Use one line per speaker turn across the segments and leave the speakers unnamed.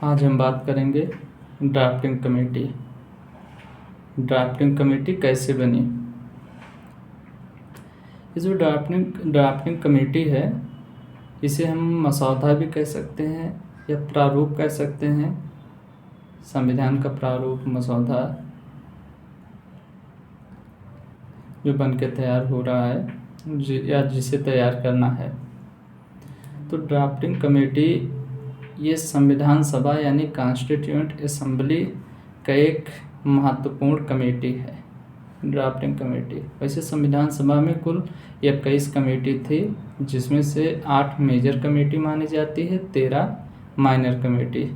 आज हम बात करेंगे ड्राफ्टिंग कमेटी। ड्राफ्टिंग कमेटी कैसे बनी। ये जो ड्राफ्टिंग कमेटी है, इसे हम मसौदा भी कह सकते हैं या प्रारूप कह सकते हैं। संविधान का प्रारूप मसौदा जो बन के तैयार हो रहा है या जिसे तैयार करना है। तो ड्राफ्टिंग कमेटी ये संविधान सभा यानी कॉन्स्टिट्यूएंट असेंबली का एक महत्वपूर्ण कमेटी है। ड्राफ्टिंग कमेटी वैसे संविधान सभा में कुल 21 कमेटी थी, जिसमें से 8 मेजर कमेटी मानी जाती है, 13 माइनर कमेटी।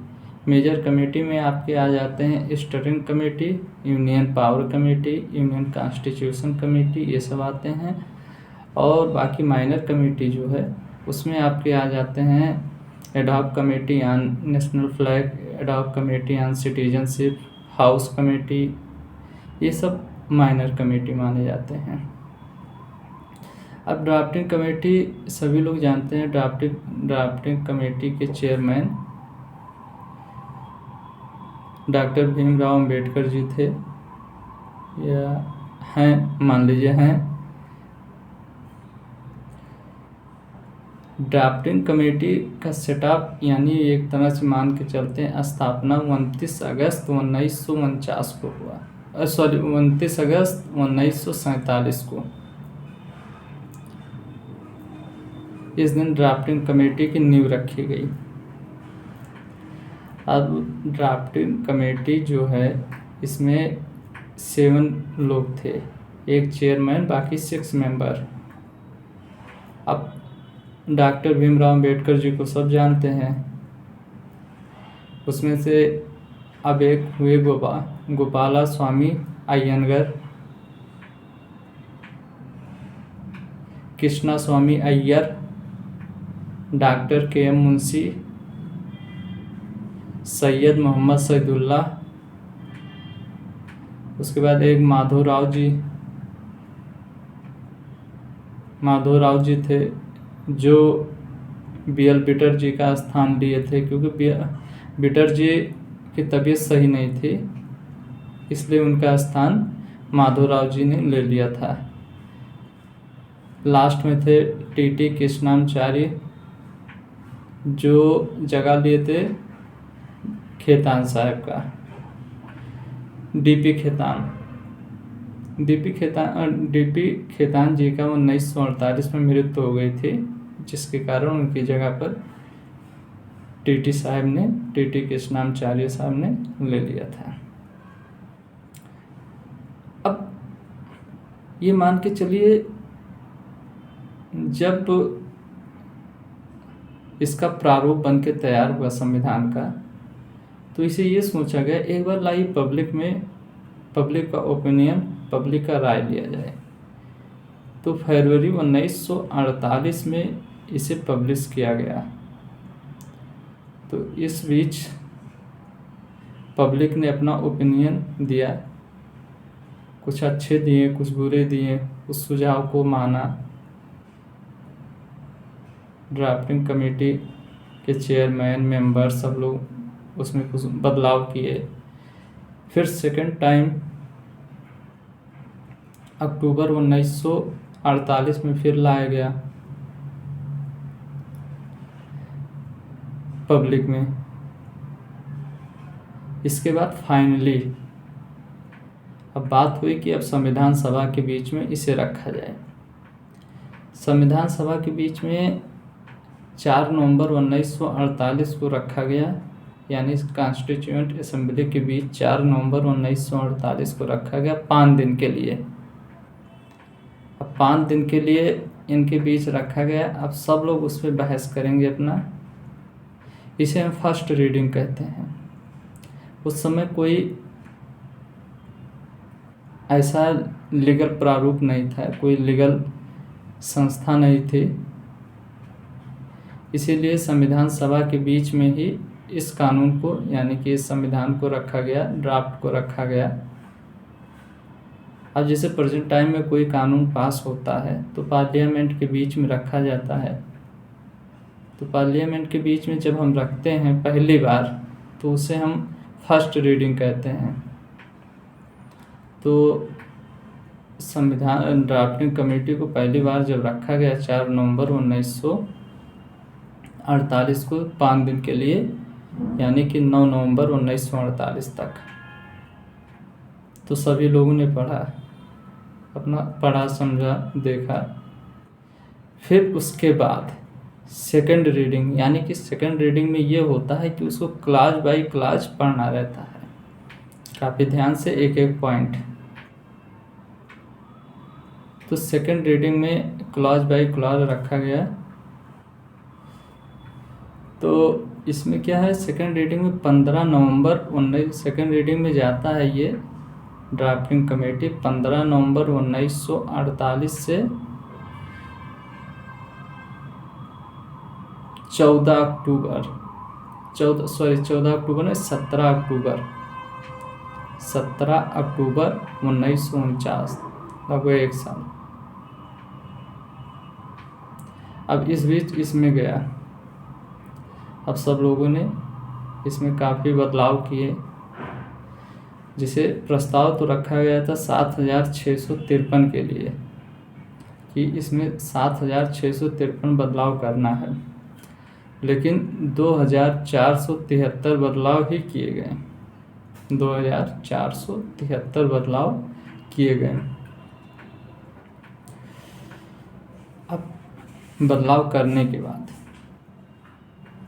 मेजर कमेटी में आपके आ जाते हैं steering committee, union power committee, union constitution committee, ये सब आते हैं। और बाकी माइनर कमेटी जो है उसमें आपके आ जाते हैं ad hoc committee on national flag, ad hoc committee on citizenship, house committee, ये सब माइनर कमेटी माने जाते हैं। अब ड्राफ्टिंग कमेटी सभी लोग जानते हैं। ड्राफ्टिंग कमेटी के चेयरमैन डॉक्टर भीमराव अंबेडकर जी थे, या हैं, मान लीजिए हैं। ड्राफ्टिंग कमेटी का सेटअप यानी एक तरह से मान के चलते हैं स्थापना 29 अगस्त 1949 को हुआ, 29 अगस्त 1947 को। इस दिन ड्राफ्टिंग कमेटी की नींव रखी गई। अब ड्राफ्टिंग कमेटी जो है इसमें 7 लोग थे, एक चेयरमैन, बाकी 6 मेंबर। अब डॉक्टर भीमराव अंबेडकर जी को सब जानते हैं। उसमें से अब एक हुए गोपाला स्वामी अय्यंगार, कृष्णा स्वामी अय्यर, डॉक्टर के.एम. मुंशी, सैयद मोहम्मद सैदुल्ला। उसके बाद एक माधवराव जी थे, जो B.L. बिटर जी का स्थान लिए थे, क्योंकि बिटर जी की तबीयत सही नहीं थी, इसलिए उनका स्थान माधवराव जी ने ले लिया था। लास्ट में थे T.T. कृष्णाचार्य, जो जगह लिए थे खेतान साहब का, D.P. खेतान जी का 1948 में मृत्यु हो गई थी, जिसके कारण उनकी जगह पर T.T. कृष्णाचार्य साहब ने ले लिया था। अब ये मान के चलिए, जब इसका प्रारूप बन के तैयार हुआ संविधान का, तो इसे ये सोचा गया एक बार लाइए पब्लिक का ओपिनियन, पब्लिक का राय लिया जाए। तो फरवरी 1948 में इसे पब्लिश किया गया। तो इस बीच पब्लिक ने अपना ओपिनियन दिया, कुछ अच्छे दिए, कुछ बुरे दिए, उस सुझाव को माना। ड्राफ्टिंग कमेटी के चेयरमैन, मेंबर सब लोग उसमें कुछ बदलाव किए। फिर सेकंड टाइम अक्टूबर 1948 में फिर लाया गया पब्लिक में। इसके बाद फाइनली अब बात हुई कि अब संविधान सभा के बीच में इसे रखा जाए। संविधान सभा के बीच में 4 नवंबर 1948 को रखा गया, यानी कॉन्स्टिट्यूएंट असेंबली के बीच 4 नवंबर 1948 को रखा गया 5 दिन के लिए। अब 5 दिन के लिए इनके बीच रखा गया। अब सब लोग उस पर बहस करेंगे अपना। इसे हम फर्स्ट रीडिंग कहते हैं। उस समय कोई ऐसा लीगल प्रारूप नहीं था, कोई लीगल संस्था नहीं थी, इसीलिए संविधान सभा के बीच में ही इस कानून को, यानी कि इस संविधान को रखा गया, ड्राफ्ट को रखा गया। अब जैसे प्रेजेंट टाइम में कोई कानून पास होता है तो पार्लियामेंट के बीच में रखा जाता है। तो पार्लियामेंट के बीच में जब हम रखते हैं पहली बार, तो उसे हम फर्स्ट रीडिंग कहते हैं। तो संविधान ड्राफ्टिंग कमेटी को पहली बार जब रखा गया 4 नवंबर 1948 को 5 दिन के लिए, यानी कि 9 नवंबर 1948 तक। तो सभी लोगों ने पढ़ा समझा देखा। फिर उसके बाद सेकंड रीडिंग, यानी कि सेकंड रीडिंग में ये होता है कि उसको क्लास बाय क्लास पढ़ना रहता है, काफ़ी ध्यान से एक एक पॉइंट। तो सेकंड रीडिंग में क्लॉज बाय क्लॉज रखा गया। तो इसमें क्या है, सेकंड रीडिंग में 15 नवंबर 19 सेकंड रीडिंग में जाता है ये ड्राफ्टिंग कमेटी 15 नवंबर 1948 से 14 अक्टूबर 17 अक्टूबर 1949, लगभग एक साल। अब इस बीच इसमें गया, अब सब लोगों ने इसमें काफ़ी बदलाव किए, जिसे प्रस्ताव तो रखा गया था 7653 के लिए कि इसमें 7653 बदलाव करना है, लेकिन 2473 बदलाव ही किए गए। 2473 बदलाव किए गए। अब बदलाव करने के बाद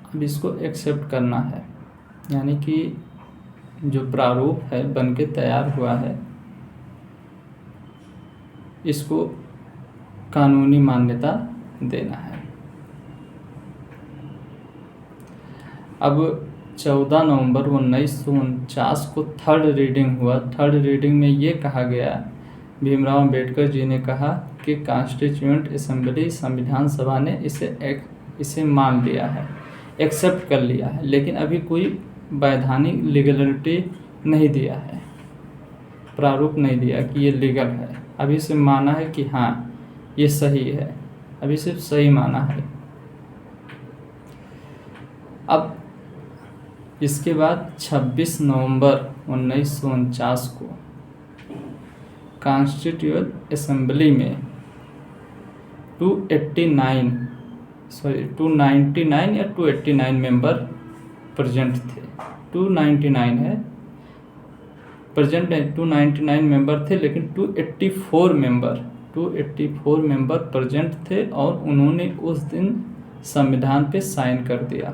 अब इसको एक्सेप्ट करना है, यानी कि जो प्रारूप है बनके तैयार हुआ है, इसको कानूनी मान्यता देना है। अब 14 नवंबर 1949 को थर्ड रीडिंग हुआ। थर्ड रीडिंग में ये कहा गया, भीमराव अंबेडकर जी ने कहा कि कॉन्स्टिट्यूएंट असेंबली संविधान सभा ने इसे मान लिया है, एक्सेप्ट कर लिया है, लेकिन अभी कोई वैधानिक लीगलिटी नहीं दिया है, प्रारूप नहीं दिया कि ये लीगल है। अभी से माना है कि हाँ ये सही है, अभी सिर्फ सही माना है। अब इसके बाद 26 नवंबर 1949 को कॉन्स्टिट्यूएंट असेंबली में 299 या 289 मेंबर प्रेजेंट थे। 299 है प्रेजेंट है, 299 मेंबर थे, लेकिन 284 मेंबर प्रेजेंट थे, और उन्होंने उस दिन संविधान पे साइन कर दिया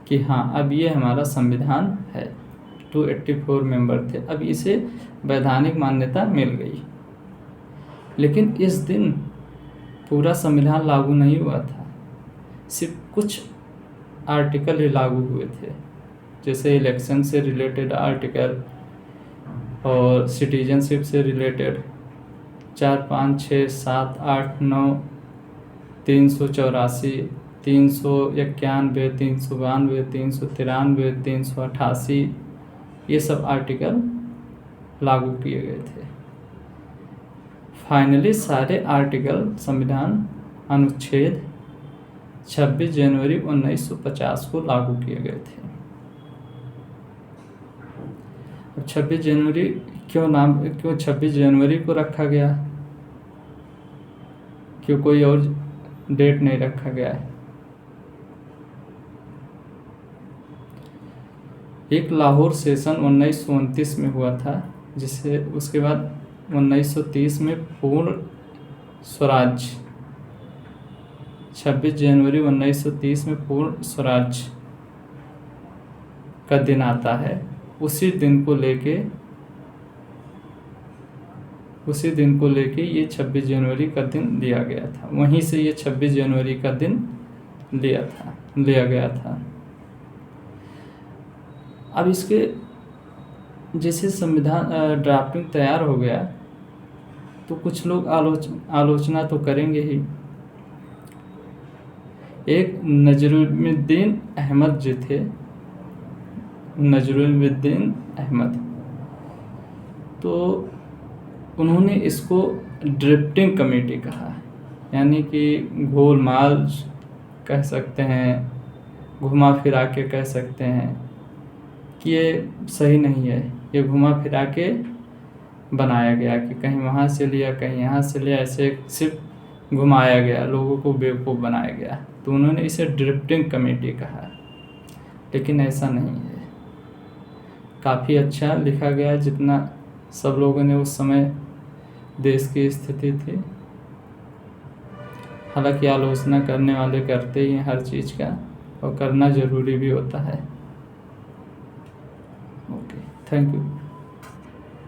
कि हाँ अब ये हमारा संविधान है। 284 मेंबर थे, अब इसे वैधानिक मान्यता मिल गई। लेकिन इस दिन पूरा संविधान लागू नहीं हुआ था, सिर्फ कुछ आर्टिकल ही लागू हुए थे, जैसे इलेक्शन से रिलेटेड आर्टिकल और सिटीजनशिप से रिलेटेड 4, 5, 6, 7, 8, 9, 384, 391, 392, 393, 388, ये सब आर्टिकल लागू किए गए थे। फाइनली सारे आर्टिकल संविधान अनुच्छेद 26 जनवरी 1950 को लागू किए गए थे। अब 26 जनवरी क्यों 26 जनवरी को रखा गया, क्यों कोई और डेट नहीं रखा गया है? एक लाहौर सेशन 1929 में हुआ था, जिसे उसके बाद 1930 में पूर्ण स्वराज्य, 26 जनवरी 1930 में पूर्ण स्वराज्य का दिन आता है। उसी दिन को लेके ये 26 जनवरी का दिन लिया गया था। वहीं से ये 26 जनवरी का दिन लिया गया था। अब इसके जैसे संविधान ड्राफ्टिंग तैयार हो गया, तो कुछ लोग आलोचना तो करेंगे ही। एक नजरुद्दीन अहमद जी थे, नजरुद्दीन अहमद, तो उन्होंने इसको ड्राफ्टिंग कमेटी कहा, यानी कि गोलमाल कह सकते हैं, घुमा फिरा के कह सकते हैं कि ये सही नहीं है। ये घुमा फिरा के बनाया गया कि कहीं वहाँ से लिया कहीं यहाँ से लिया, ऐसे सिर्फ घुमाया गया, लोगों को बेवकूफ़ बनाया गया। तो उन्होंने इसे ड्रिफ्टिंग कमेटी कहा, लेकिन ऐसा नहीं है। काफ़ी अच्छा लिखा गया जितना सब लोगों ने उस समय देश की स्थिति थी। हालांकि आलोचना करने वाले करते ही हैं हर चीज़ का, और करना ज़रूरी भी होता है। Okay, thank you.